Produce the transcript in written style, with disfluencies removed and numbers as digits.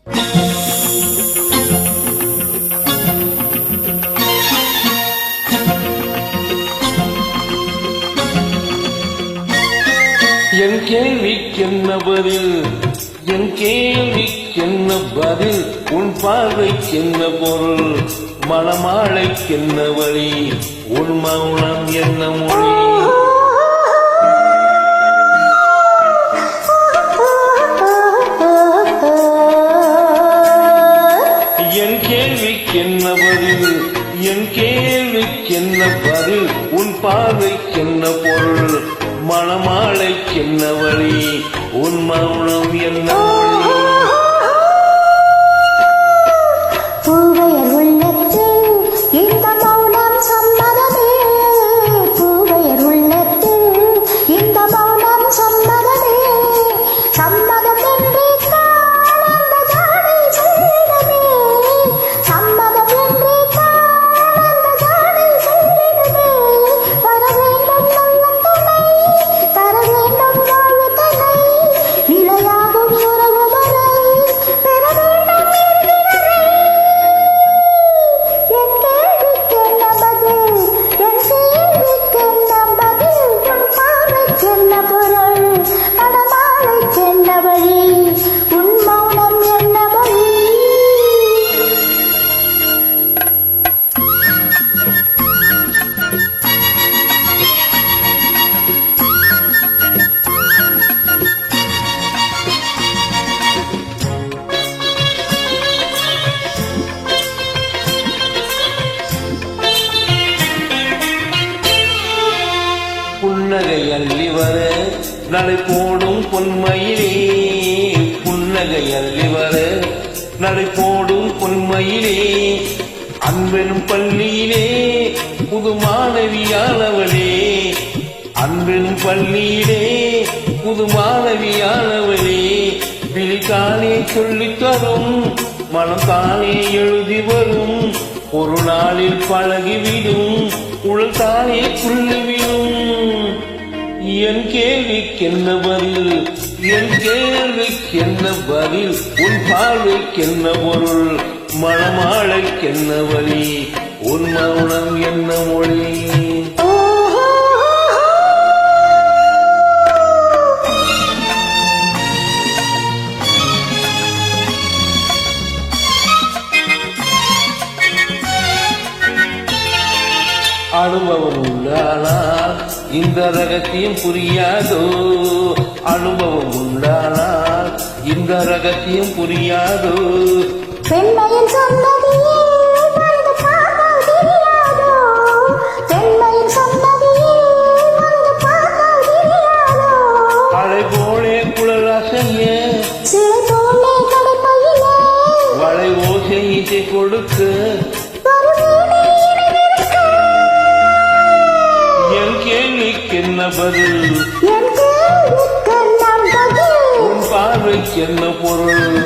என் கேள்விக்கென்ன பதில், என் கேள்விக்கென்ன பதில், உன் பார்வைக்கென்ன பொருள், மணமாளைக்கென்ன வழி, உன் மௌனம் என்ன மொழி. என் கேள்விக்கென்ன பதில், என் கேள்விக்கென்ன பதில், உன் பார்வைக்கென்ன பொருள், மணமாளைக்கென்ன வழி, உன் மௌனம் என்ன மொழி. பூவையர் உள்ளத்தில் இந்த மௌனம் சம்மதமே, பூவையர் உள்ளத்தில் இந்த மௌனம் சம்மதமே, சம்மதம் என்று காணந்த ஜாடை செய்தமே, சம்மதம் என்று காணந்த ஜாடை செய்தமே, தர வேண்டும் நல்ல துணை, தர வேண்டும் வாழ்வு தனை, நிலையாகும் உறவு வரை பெற வேண்டும் என்கிறதே. என் கேள்விக்கென்ன பதில், என் கேள்விக்கென்ன பதில், உன் பார்வைக்கென்ன பொருள், மணமாளைக்கென்ன வழி, உன் மௌனம் என்ன மொழி. புன்னகை அள்ளி வர நடை போடும் பொன்மயிலே, புன்னகை அள்ளி வர நடை போடும் பொன்மயிலே, அன்பெனும் பள்ளியிலே புது மாணவியானவளே, அன்பெனும் பள்ளியிலே புது மாணவியானவளே, விழித்தானே சொல்லித் தரும், மனம் தானே எழுதி வரும், ஒரு நாளில் பழகிவிடும், உடல் தானே துள்ளிவிடும். என் கேள்விக்கென்ன பதில், என் கேள்விக்கென்ன பதில், உன் பார்வைக்கென்ன பொருள், மணமாளைக்கென்ன வழி, உன் மௌனம் என்ன மொழி. அனுபவம் உண்டானால் இந்த ரகசியம் புரியாதோ, அனுபவம் உண்டானால் இந்த ரகசியம் புரியாதோ. பெண்மையின் சொன்னதையே வந்து பார்த்தால் தெரியாதோ, பெண்மையின் சொன்னதையே வந்து பார்த்தால் தெரியாதோ. அலை போலே குழலாசைய, சிலை போலே கடைப்பையிலே, வளை ஓசை இசை கொடுக்க, என் கேள்விக்கென்ன பதில், என் கேள்விக்கென்ன பதில், உன் பார்வைக்கென்ன பொருள்,